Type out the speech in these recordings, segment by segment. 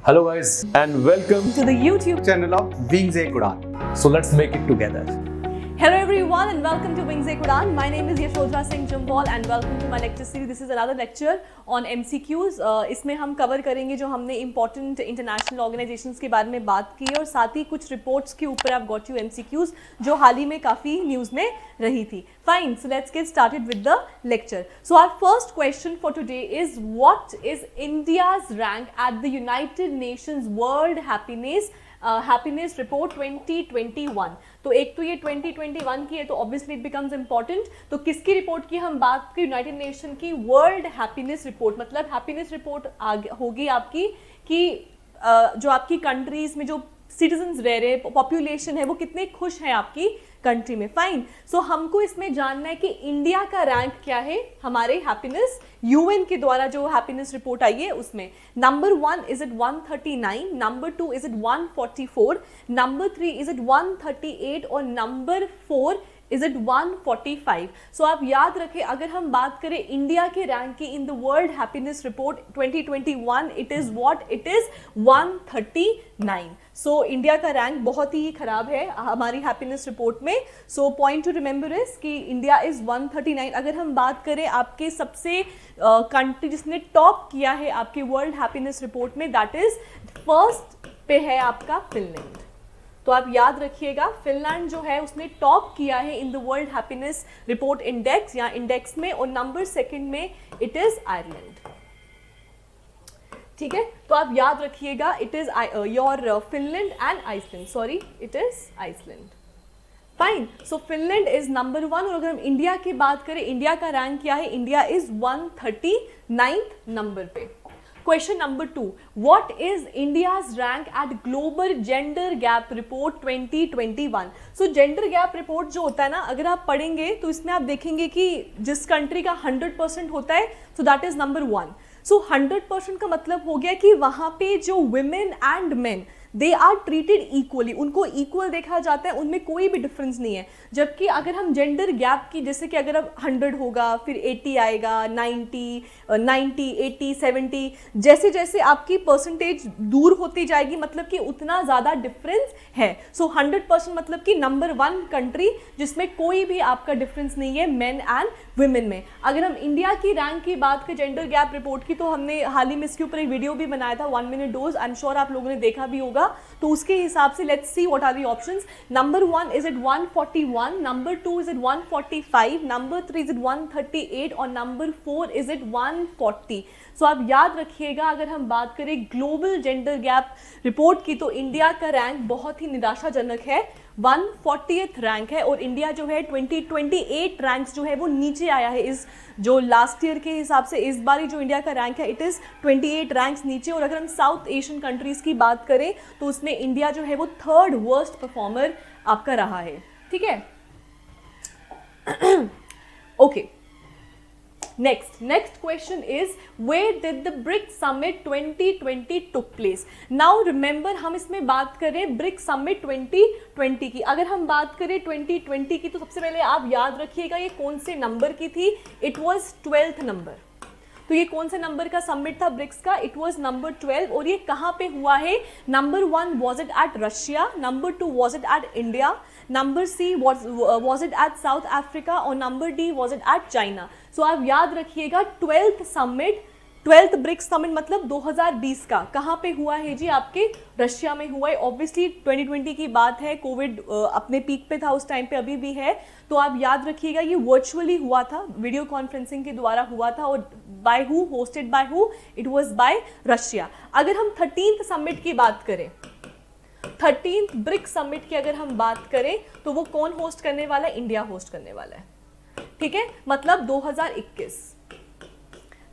Hello guys and welcome to the YouTube channel of Wings Ek Udan. So let's make it together. Hello everyone and welcome to Wings Ek Udan. My name is Yashodhara Singh Jumbal and welcome to my lecture series. This is another lecture on MCQs. इसमें हम cover करेंगे जो हमने important international organizations के बारे में बात की है और साथ ही कुछ reports के ऊपर I've got you MCQs जो हाल ही में काफ़ी न्यूज़ में रही थी. Fine, so let's get started with the lecture. So our first question for today is what is India's rank at the United Nations World Happiness Report 2021. तो एक तो ये 2021 की है तो ऑब्वियसली इट बिकम्स इम्पॉर्टेंट. तो किसकी रिपोर्ट की हम बात करें? यूनाइटेड नेशन की वर्ल्ड हैप्पीनेस रिपोर्ट. मतलब हैप्पीनेस रिपोर्ट होगी आपकी कि जो आपकी कंट्रीज में जो सिटीजन्स रह रहे हैं, पॉपुलेशन है, वो कितने खुश हैं आपकी कंट्री में. फाइन. सो हमको इसमें जानना है कि इंडिया का रैंक क्या है हमारे हैप्पीनेस यूएन के द्वारा जो हैप्पीनेस रिपोर्ट आई है उसमें. Number 1 is it 139, number 2 is it 144, number 3 is it 138 और नंबर 4 इज इट 145. सो आप याद रखें अगर हम बात करें इंडिया के रैंक की इन the world happiness report 2021 it is what? It is 139. So India का रैंक बहुत ही खराब है हमारी हैप्पीनेस रिपोर्ट में. So point two remember is कि इंडिया इज 139. अगर हम बात करें आपके सबसे कंट्री जिसने टॉप किया है आपके वर्ल्ड हैप्पीनेस रिपोर्ट में, दैट इज फर्स्ट पे है आपका फिनलैंड. तो आप याद रखिएगा फिनलैंड जो है उसने टॉप किया है in the world happiness report index या इंडेक्स में, और नंबर सेकंड में इट इज आयरलैंड. ठीक है, तो आप याद रखिएगा it is your Finland and Iceland. Sorry, it is Iceland. Fine. So Finland is number 1. और अगर हम इंडिया की बात करें, इंडिया का रैंक क्या है? इंडिया इज 139th नंबर पे. Question number 2. What is India's rank at Global Gender Gap Report 2021? So gender gap report जो होता है ना, अगर आप पढ़ेंगे तो इसमें आप देखेंगे कि जिस कंट्री का 100% होता है, so that is number 1. So 100% का मतलब हो गया कि वहाँ पे जो women and men they are treated equally, उनको इक्वल देखा जाता है, उनमें कोई भी डिफरेंस नहीं है. जबकि अगर हम जेंडर गैप की, जैसे कि अगर अब 100 होगा फिर 80 आएगा, 90, 80, 70, जैसे जैसे आपकी परसेंटेज दूर होती जाएगी मतलब कि उतना ज़्यादा डिफरेंस है. सो 100% मतलब कि नंबर 1 कंट्री जिसमें कोई भी आपका डिफरेंस नहीं है मेन एंड वुमेन में. अगर हम इंडिया की रैंक की बात करें जेंडर गैप रिपोर्ट की, तो हमने हाल ही में इसके ऊपर एक वीडियो भी बनाया था 1 minute dose. I am sure आप लोगों ने देखा भी होगा. तो उसके हिसाब से let's see what are the options. Number 1 is it 141, number 2 is it 145, number 3 is it 138 और नंबर 4 इज इट 140. सो आप याद रखिएगा अगर हम बात करें ग्लोबल जेंडर गैप रिपोर्ट की तो इंडिया का रैंक बहुत ही निराशाजनक है. 140th रैंक है और इंडिया जो है 28 रैंक्स जो है वो नीचे आया है. इस जो लास्ट ईयर के हिसाब से इस बार जो इंडिया का रैंक है इट इज़ 28 रैंक्स नीचे. और अगर हम साउथ एशियन कंट्रीज़ की बात करें तो उसमें इंडिया जो है वो 3rd वर्स्ट परफॉर्मर आपका रहा है. ठीक है, okay. Next question is where did the BRICS Summit 2020 took place? Now remember हम इसमें बात करें BRICS Summit 2020 की. अगर हम बात करें 2020 की तो सबसे पहले आप याद रखिएगा ये कौन से नंबर की थी. It was 12th number. तो ये कौन से नंबर का समिट था ब्रिक्स का? It was number 12. और ये कहाँ पे हुआ है? Number 1 was it at Russia, number 2 was it at India, number C was it at South Africa और number D was it at China. So आप याद रखिएगा 12th ब्रिक्स समिट मतलब 2020 का कहाँ पे हुआ है जी? आपके रशिया में हुआ है. ऑब्वियसली 2020 की बात है, कोविड अपने पीक पे था उस टाइम पे, अभी भी है. तो आप याद रखिएगा ये वर्चुअली हुआ था, वीडियो कॉन्फ्रेंसिंग के द्वारा हुआ था. और by who? Hosted by who? It was by Russia. अगर हम 13th समिट की बात करें, 13th ब्रिक्स समिट की अगर हम बात करें तो वो कौन होस्ट करने वाला है? इंडिया होस्ट करने वाला है. ठीक है, मतलब 2021.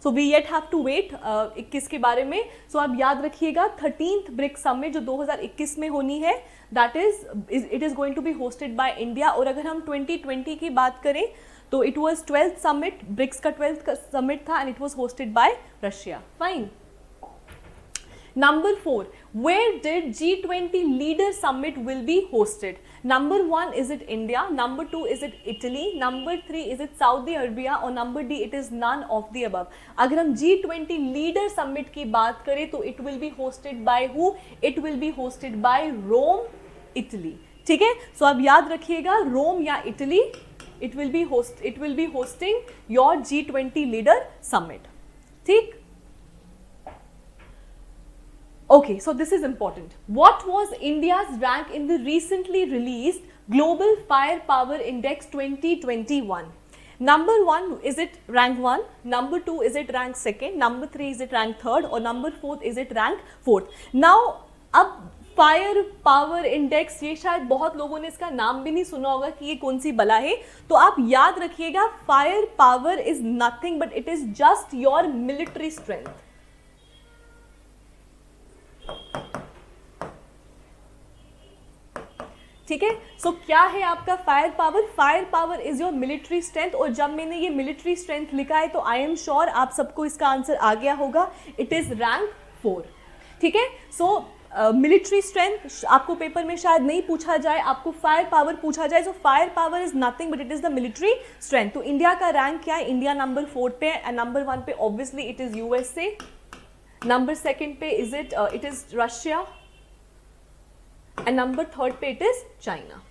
So we yet have to wait 21 के बारे में. सो आप याद रखिएगा 13th ब्रिक्स समिट जो 2021 में होनी है that it is going to be hosted by India. और अगर हम 2020 की बात करें तो it was 12th summit, BRICS का 12th समिट था and it was hosted by Russia. Fine. Number 4, where did G20 leader summit will be hosted? Number 1, is it India? Number 2, is it Italy? Number 3, is it Saudi Arabia? और number D, it is none of the above. अगर हम G20 leader summit की बात करें तो it will be hosted by who? It will be hosted by Rome, Italy. ठीक है, सो अब याद रखिएगा रोम या Italy, it will be hosting your G20 leader summit. ठीक. Okay, so this is important. What was India's rank in the recently released Global Firepower Index 2021? Number 1, is it rank 1? Number 2, is it rank 2nd? Number 3, is it rank 3rd? और number 4, is it rank 4th? Now, अब fire power index, ये शायद बहुत लोगों ने इसका नाम भी नहीं सुना होगा कि ये कौन सी बला है, तो आप याद रखिएगा fire power is nothing but it is just your military strength. ठीक है, सो क्या है आपका fire power? Fire power is your military strength. और जब मैंने ये मिलिट्री स्ट्रेंथ लिखा है तो आई एम श्योर आप सबको इसका आंसर आ गया होगा. It is rank 4. ठीक है, सो मिलिट्री स्ट्रेंथ आपको पेपर में शायद नहीं पूछा जाए, आपको फायर पावर पूछा जाए. So fire power is nothing but it is the military strength. तो इंडिया का रैंक क्या है? इंडिया नंबर 4 पे एंड नंबर 1 पे obviously it is USA. Number 2nd पे it is Russia and number 3rd पे इट इज चाइना.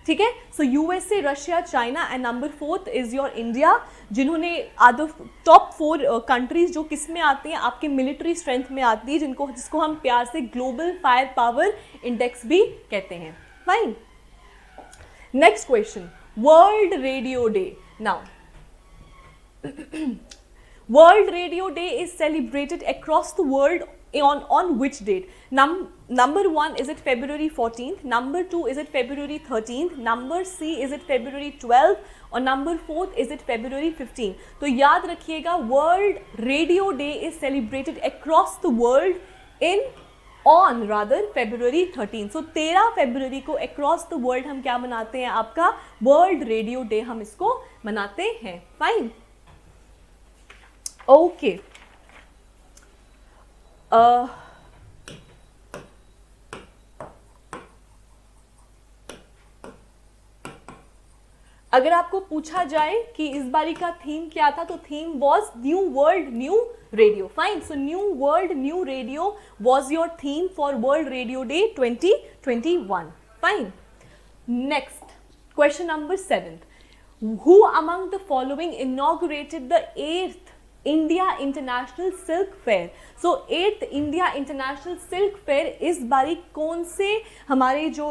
ठीक है, so USA, Russia, China and number 4th is your India, जिन्होंने आदर टॉप 4 कंट्रीज जो किस में आती हैं? आपके मिलिट्री स्ट्रेंथ में आती है, जिसको हम प्यार से ग्लोबल फायर पावर इंडेक्स भी कहते हैं. Fine. Next question, world radio day. Now world radio day is celebrated across the world on which date? Number 1, is it February 14th? Number 2, is it February 13th? Number C, is it February 12th? और number 4th, is it February 15th? तो याद रखिएगा world radio day is celebrated across the world on February 13th. सो 13 फरवरी को across the world हम क्या मनाते हैं? आपका वर्ल्ड रेडियो डे हम इसको मनाते हैं. फाइन. ओके, अगर आपको पूछा जाए कि इस बारी का थीम क्या था, तो theme was new world new radio. Fine. So new world new radio was your theme for world radio day 2021. Fine. Next question number 7. Who among the following inaugurated the 8th India international silk fair? So 8th India international silk fair इस बारी कौन से हमारे जो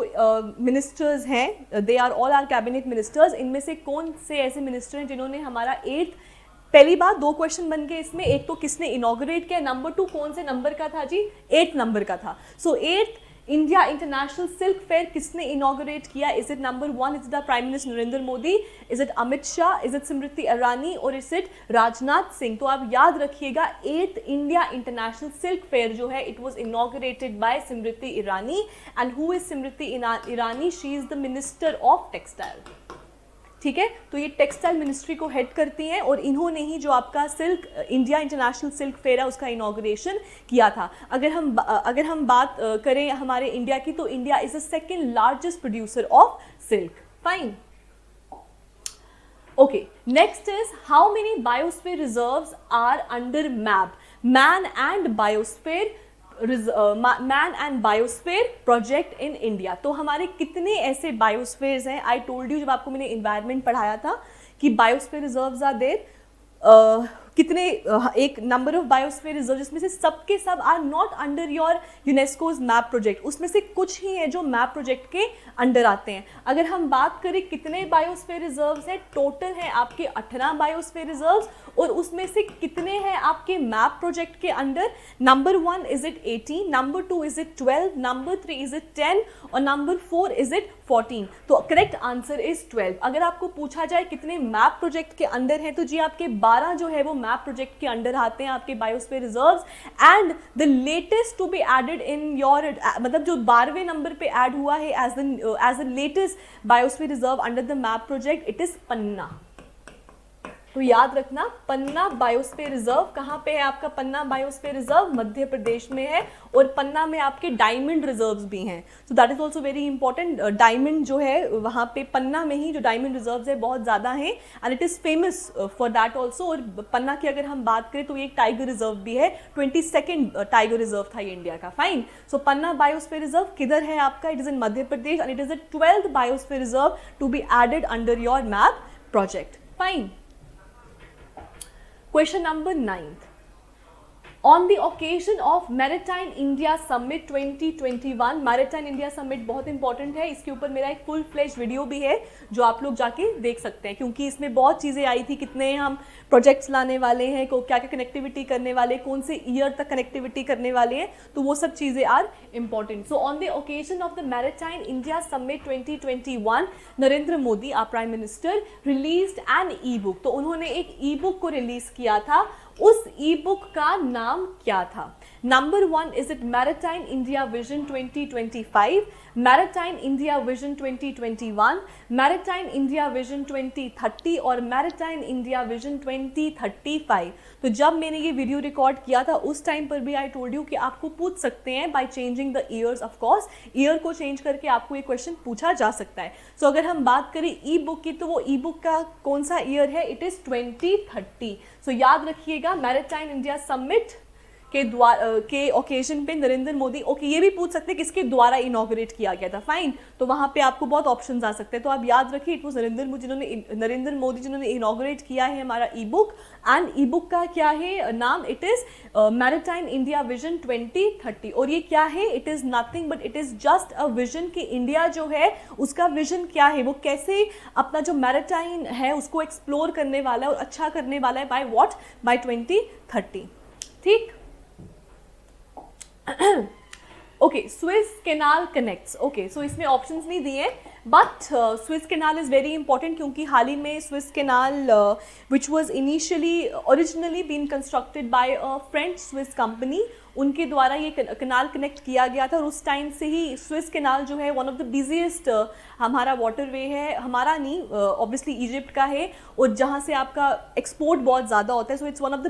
ministers हैं, they are all our cabinet ministers, इनमें से कौन से ऐसे मिनिस्टर हैं जिन्होंने हमारा 8th, पहली बात 2 क्वेश्चन बन गए इसमें. एक तो किसने इनॉग्रेट किया, नंबर 2 कौन से नंबर का था जी? 8 नंबर का था. So 8th India international silk fair किसने इनॉग्रेट किया? Is it number 1, is it the prime minister Narendra Modi? Is it Amit Shah? Is it Smriti Irani? और इज इट राजनाथ सिंह? तो आप याद रखिएगा 8th India international silk fair जो है it was inaugurated bye Smriti Irani. And who is Smriti Irani? She is the minister of textile. ठीक है, तो ये टेक्सटाइल मिनिस्ट्री को हेड करती हैं और इन्होंने ही जो आपका silk India international silk fair है उसका इनॉग्रेशन किया था. अगर हम बात करें हमारे इंडिया की, तो India is the 2nd largest producer of silk. Fine. Okay, next is how many biosphere reserves are under map? Man and biosphere project in India. तो हमारे कितने ऐसे बायोस्फीयर्स हैं? आई टोल्ड यू जब आपको मैंने इन्वायरमेंट पढ़ाया था कि बायोस्फीयर रिजर्व्स आर देयर. कितने एक नंबर ऑफ बायोस्फीयर रिजर्व जिसमें से सबके सब are not under your UNESCO's map project. उसमें से कुछ ही हैं जो मैप प्रोजेक्ट के अंडर आते हैं. अगर हम बात करें कितने बायोस्फीयर रिजर्व्स हैं, टोटल है आपके 18 बायोस्फीयर रिजर्व्स. और उसमें से कितने हैं आपके मैप प्रोजेक्ट के under? Number 1 is it 18, number 2 is it 12, number 3 is it 10 और नंबर 4 इज इट 14. तो करेक्ट आंसर इज 12. अगर आपको पूछा जाए कितने मैप प्रोजेक्ट के अंडर हैं, तो जी आपके 12 जो है वो मैप प्रोजेक्ट के अंडर आते हैं आपके biosphere reserves. And the latest to be added in your, मतलब जो 12वें नंबर पे ऐड हुआ है as the latest biosphere reserve under the MAB project, it is Panna. तो याद रखना पन्ना बायोस्फीयर रिजर्व कहाँ पे है आपका? पन्ना बायोस्फीयर रिजर्व मध्य प्रदेश में है और पन्ना में आपके डायमंड रिजर्व्स भी हैं। So that is also very important. Diamond जो है वहाँ पे पन्ना में ही जो डायमंड रिजर्व्स है बहुत ज़्यादा हैं and it is famous for that also. और पन्ना की अगर हम बात करें तो ये एक टाइगर रिजर्व भी है, 22nd टाइगर रिजर्व था ये इंडिया का। Fine. So Panna biosphere reserve किधर है आपका? It is in Madhya Pradesh and it is the 12th biosphere reserve to be added under your map project. Fine. Question number 9. On the occasion of Maritime India Summit 2021, Maritime India Summit बहुत important है, इसके ऊपर मेरा एक full fledge video भी है जो आप लोग जाके देख सकते हैं, क्योंकि इसमें बहुत चीज़ें आई थी, कितने हम प्रोजेक्ट्स लाने वाले हैं, को क्या क्या कनेक्टिविटी करने वाले, कौन से ईयर तक कनेक्टिविटी करने वाले हैं, तो वो सब चीज़ें are important. So on the occasion of the maritime India summit 2021 Narendra Modi our prime minister released an e book. तो उन्होंने एक ई बुक को रिलीज किया था, उस ई बुक का नाम क्या था? Number 1 is it maritime India vision 2025, maritime India vision 2021, maritime India vision 2030 और मैरिटाइम इंडिया विजन 2035। तो जब मैंने ये वीडियो रिकॉर्ड किया था उस टाइम पर भी आई टोल्ड यू कि आपको पूछ सकते हैं by changing the years. Of course year को चेंज करके आपको ये क्वेश्चन पूछा जा सकता है। सो अगर हम बात करें ई बुक की तो वो ई बुक का कौन सा ईयर है? It is 2030। सो याद रखिएगा मैरिटाइम इंडिया समिट के ओकेजन पे नरेंद्र मोदी, ओके ये भी पूछ सकते हैं किसके द्वारा इनॉग्रेट किया गया था। फाइन। तो वहाँ पे आपको बहुत ऑप्शंस आ सकते हैं, तो आप याद रखिए इट वॉज नरेंद्र मोदी जिन्होंने इनॉग्रेट किया है हमारा ई बुक। एंड ई बुक का क्या है नाम? It is maritime India vision 2030। और ये क्या है? It is nothing but it is just a vision कि इंडिया जो है उसका विजन क्या है, वो कैसे अपना जो मैरिटाइम है उसको एक्सप्लोर करने वाला है और अच्छा करने वाला है। By what? बाय 2030। ठीक। Okay, Suez canal connects. Okay, so इसमें ऑप्शंस नहीं दिए, but Suez canal is very important क्योंकि हाल ही में Suez canal which was originally been constructed by a French Suez company, उनके द्वारा ये कैनाल कनेक्ट किया गया था। और उस टाइम से ही स्विस कैनाल जो है वन ऑफ द बिजिएस्ट हमारा वाटरवे है, हमारा नहीं ऑब्वियसली इजिप्ट का है, और जहाँ से आपका एक्सपोर्ट बहुत ज़्यादा होता है। So it's one of the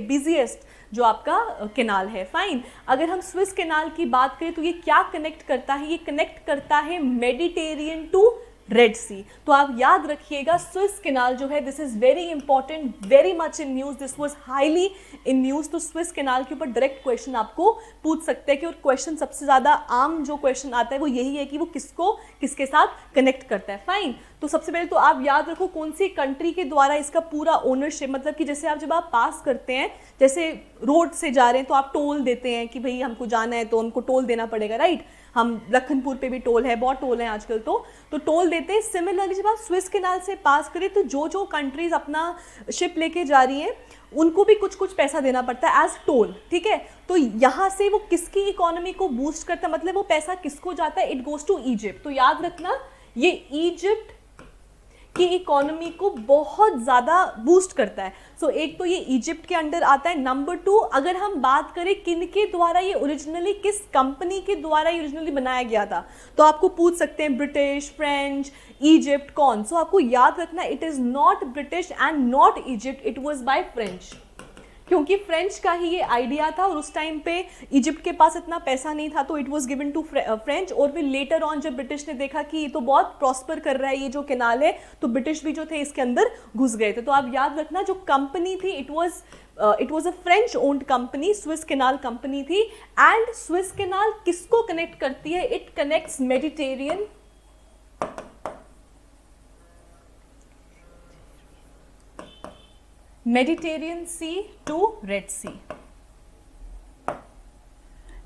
busiest जो आपका कैनाल है। फाइन। अगर हम स्विस कैनाल की बात करें तो ये क्या कनेक्ट करता है? ये कनेक्ट करता है मेडिटेरियन टू रेड सी। तो आप याद रखिएगा स्विस कैनाल जो है this is very important, very much in news, this was highly in news. तो स्विस कैनाल के ऊपर डायरेक्ट क्वेश्चन आपको पूछ सकते हैं कि, और क्वेश्चन सबसे ज़्यादा आम जो क्वेश्चन आता है वो यही है कि वो किसको किसके साथ कनेक्ट करता है। फाइन। तो सबसे पहले तो आप याद रखो कौन सी कंट्री के द्वारा इसका पूरा ओनरशिप, मतलब कि जैसे आप जब आप पास करते हैं, जैसे रोड से जा रहे हैं तो आप टोल देते हैं कि भाई हमको जाना है तो हमको टोल देना पड़ेगा, राइट? हम लखनपुर पे भी टोल है, बहुत टोल है आजकल, तो टोल देते हैं। सिमिलरली जब आप स्विस कैनाल से पास करें तो जो कंट्रीज अपना शिप लेके जा रही हैं उनको भी कुछ कुछ पैसा देना पड़ता है एज टोल। ठीक है, तो यहाँ से वो किसकी इकोनॉमी को बूस्ट करता है, मतलब वो पैसा किसको जाता है? It goes to Egypt. तो याद रखना ये इजिप्ट की इकोनॉमी को बहुत ज़्यादा बूस्ट करता है। सो एक तो ये इजिप्ट के अंडर आता है। नंबर 2, अगर हम बात करें किन के द्वारा ये ओरिजिनली, किस कंपनी के द्वारा ये ओरिजिनली बनाया गया था, तो आपको पूछ सकते हैं ब्रिटिश, फ्रेंच, इजिप्ट, कौन? सो आपको याद रखना it is not British and not Egypt, it was by French, क्योंकि फ्रेंच का ही ये आइडिया था और उस टाइम पे इजिप्ट के पास इतना पैसा नहीं था, तो it was given to French. और फिर लेटर ऑन जब ब्रिटिश ने देखा कि ये तो बहुत प्रॉस्पर कर रहा है ये जो कैनाल है, तो ब्रिटिश भी जो थे इसके अंदर घुस गए थे। तो आप याद रखना जो कंपनी थी it was a French owned company, Suez canal company थी। एंड स्विस कैनाल किसको कनेक्ट करती है? It connects Mediterranean Sea to Red Sea.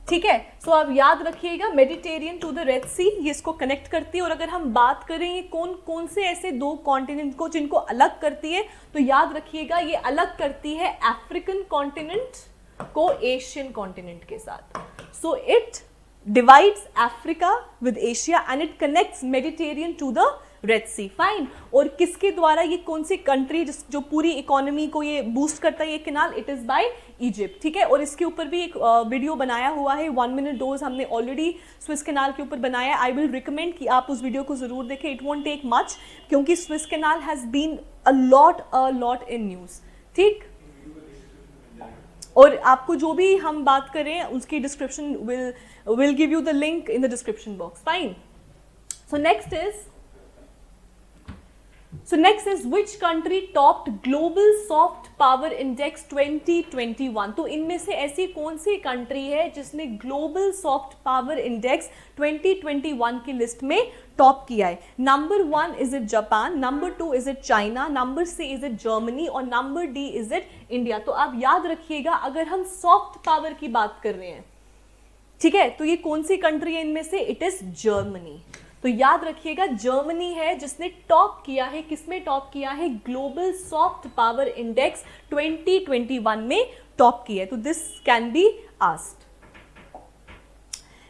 ठीक है, सो आप याद रखिएगा Mediterranean to the Red Sea ये इसको कनेक्ट करती है। और अगर हम बात करें ये कौन कौन से ऐसे दो कॉन्टिनेंट को जिनको अलग करती है, तो याद रखिएगा ये अलग करती है अफ्रीकन कॉन्टिनेंट को एशियन कॉन्टिनेंट के साथ। So it divides Africa with Asia and it connects Mediterranean to the red sea, fine. और किसके द्वारा, ये कौन सी कंट्री जो पूरी इकोनॉमी को ये बूस्ट करता है ये canal, it is by Egypt, ठीक है। और इसके ऊपर भी एक वीडियो बनाया हुआ है, 1 मिनट डोज हमने ऑलरेडी स्विस कैनाल के ऊपर बनाया है। आई विल रिकमेंड कि आप उस वीडियो को जरूर देखें, इट वोंट टेक मच, क्योंकि Suez canal has been a lot in news, ठीक। और आपको जो भी हम बात करें उसकी description will give you the link in the description box, fine. So next is which country topped global soft power index 2021? तो इनमें से ऐसी कौन सी कंट्री है जिसने ग्लोबल सॉफ्ट पावर इंडेक्स 2021 की लिस्ट में टॉप किया है? Number 1 is it Japan, number 2 is it China, number C is it Germany और number D is it India. तो आप याद रखिएगा, अगर हम सॉफ्ट पावर की बात कर रहे हैं, ठीक है, तो ये कौन सी कंट्री है इनमें से? It is Germany. तो याद रखिएगा, जर्मनी है जिसने टॉप किया है, किसमें टॉप किया है? ग्लोबल सॉफ्ट पावर इंडेक्स 2021 में टॉप किया है। तो this can be asked.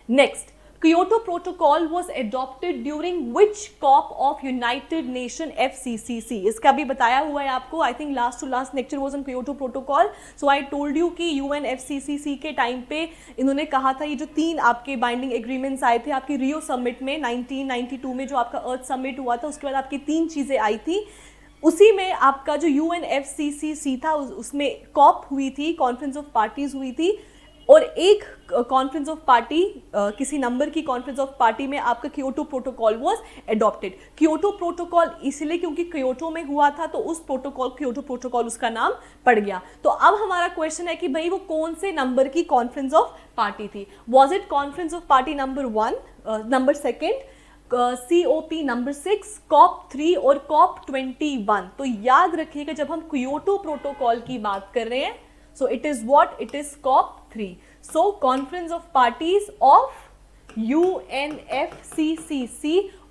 Next, Kyoto Protocol was adopted during which COP of United Nation FCCC? इसका भी बताया हुआ है आपको, I think last to last lecture was on Kyoto Protocol. So I told you कि UN FCCC के time पे इन्होंने कहा था, ये जो 3 आपके बाइंडिंग एग्रीमेंट्स आए थे आपके रियो समिट में 1992 में, जो आपका अर्थ समिट हुआ था, उसके बाद आपकी 3 चीजें आई थी। उसी में आपका जो UNFCCC था उसमें कॉप हुई थी, कॉन्फ्रेंस ऑफ पार्टीज हुई थी, और एक कॉन्फ्रेंस ऑफ पार्टी, किसी नंबर की कॉन्फ्रेंस ऑफ पार्टी में आपका Kyoto protocol was adopted. Kyoto protocol इसलिए क्योंकि क्योटो में हुआ था, तो उस प्रोटोकॉल, क्योटो प्रोटोकॉल उसका नाम पड़ गया। तो अब हमारा क्वेश्चन है कि भाई वो कौन से नंबर की कॉन्फ्रेंस ऑफ पार्टी थी? Was it conference of party number 1, number 2, COP number 6, COP 3 और COP 21? तो याद रखिएगा, जब हम क्योटो प्रोटोकॉल की बात कर रहे हैं, so it is what? It is COP 3. So Conference of Parties of UNFCCC,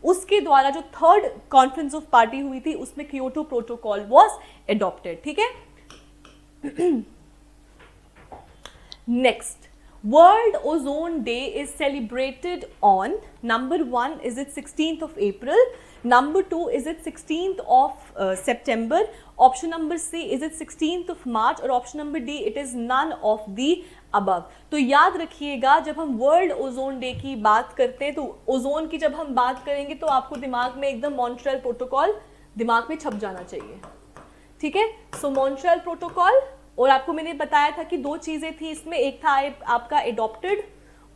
उसके द्वारा जो 3rd Conference of Party हुई थी, उसमें Kyoto Protocol was adopted, ठीक है। Next, World Ozone Day is celebrated on number 1 is it 16th of April, number 2 is it 16th of September, option number C is it 16th of March और option number D it is none of the above। तो याद रखिएगा, जब हम world ozone day की बात करते हैं, तो ओजोन की जब हम बात करेंगे तो आपको दिमाग में एकदम मॉन्ट्रियल प्रोटोकॉल दिमाग में छप जाना चाहिए, ठीक है। सो मॉन्ट्रियल प्रोटोकॉल, और आपको मैंने बताया था कि 2 चीजें थी इसमें, एक था आपका एडॉप्टेड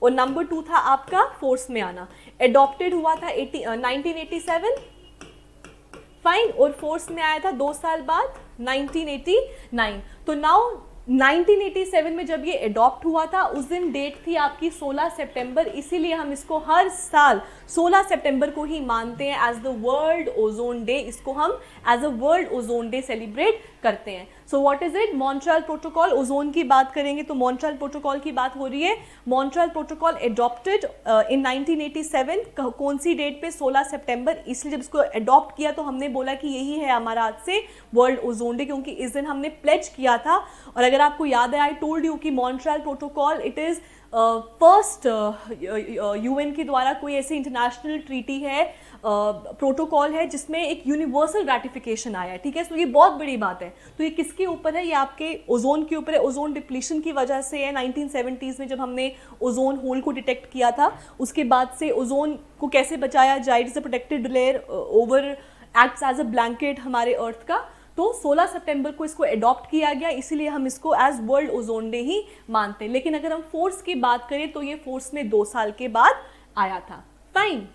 और नंबर 2 था आपका फोर्स में आना। एडॉप्टेड हुआ था 1987, फाइन, और फोर्स में आया था 2 साल बाद 1989। तो नाउ 1987 में जब ये एडॉप्ट हुआ था, उस दिन डेट थी आपकी 16 सितंबर, इसीलिए हम इसको हर साल 16 सितंबर को ही मानते हैं as the world ozone day. इसको हम as a world ozone day celebrate करते हैं। So what is it? Montreal protocol. Ozone की बात करेंगे तो मॉन्ट्रियल प्रोटोकॉल की बात हो रही है। मॉन्ट्रियल प्रोटोकॉल एडॉप्टेड इन 1987, कौन सी डेट पे? 16 सितंबर। इसलिए जब इसको एडॉप्ट किया तो हमने बोला कि यही है हमारा आज से वर्ल्ड ओजोन डे, क्योंकि इस दिन हमने प्लेज किया था। और अगर आपको याद है, आई टोल्ड यू कि Montreal protocol it is first UN के द्वारा कोई ऐसी इंटरनेशनल ट्रीटी है, प्रोटोकॉल है जिसमें एक यूनिवर्सल रैटिफिकेशन आया है, ठीक है। तो ये बहुत बड़ी बात है। तो ये किसके ऊपर है? ये आपके ओजोन के ऊपर है। ओजोन डिप्लीशन की वजह से है। 1970s में जब हमने ओजोन होल को डिटेक्ट किया था, उसके बाद से ओजोन को कैसे बचाया जाए, it's a protected layer over acts as a blanket हमारे अर्थ का। तो 16 सितंबर को इसको एडॉप्ट किया गया, इसीलिए हम इसको एज वर्ल्ड ओजोन डे ही मानते हैं। लेकिन अगर हम फोर्स की बात करें तो ये फोर्स में 2 साल के बाद आया था, fine.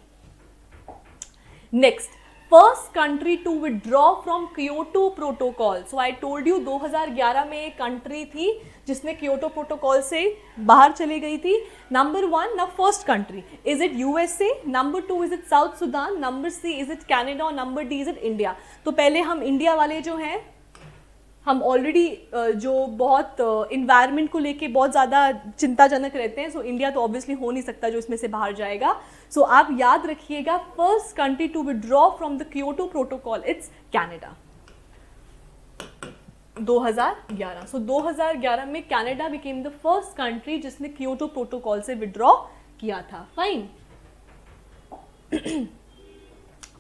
Next, first country to withdraw from Kyoto protocol. So I told you 2011 में एक कंट्री थी जिसने क्योटो प्रोटोकॉल से बाहर चली गई थी। नंबर 1 ना first country, is it USA, number 2 is it South Sudan, number C is it Canada और number D is it India. तो पहले हम इंडिया वाले जो हैं, हम ऑलरेडी जो बहुत इन्वायरमेंट को लेके बहुत ज़्यादा चिंताजनक रहते हैं, सो इंडिया तो ऑब्वियसली हो नहीं सकता जो इसमें से बाहर जाएगा। सो आप याद रखिएगा, first country to withdraw from the Kyoto protocol it's Canada, 2011। So 2011 में Canada became the first country जिसने क्योटो प्रोटोकॉल से विड्रॉ किया था, fine.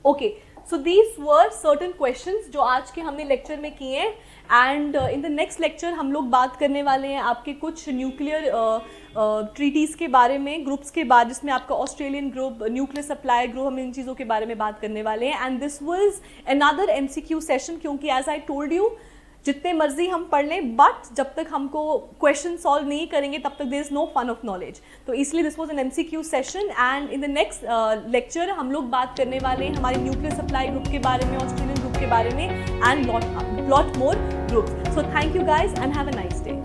Okay, so these were certain questions जो आज के हमने लेक्चर में किए हैं, and in the next lecture हम लोग बात करने वाले हैं आपके कुछ न्यूक्लियर ट्रीटीज़ के बारे में, ग्रुप्स के बारे, जिसमें आपका Australian group, nuclear supply group, हम इन चीज़ों के बारे में बात करने वाले हैं। And this was another MCQ session, क्योंकि एज आई टोल्ड यू जितने मर्जी हम पढ़ लें, बट जब तक हमको क्वेश्चन सॉल्व नहीं करेंगे तब तक there is no fun of knowledge. तो इसलिए this was an MCQ session, and in the next lecture हम लोग बात करने वाले हैं हमारे न्यूक्लियर सप्लाई ग्रुप के बारे में, ऑस्ट्रेलियन ग्रुप के बारे में, and lot more groups. So thank you guys and have a nice day.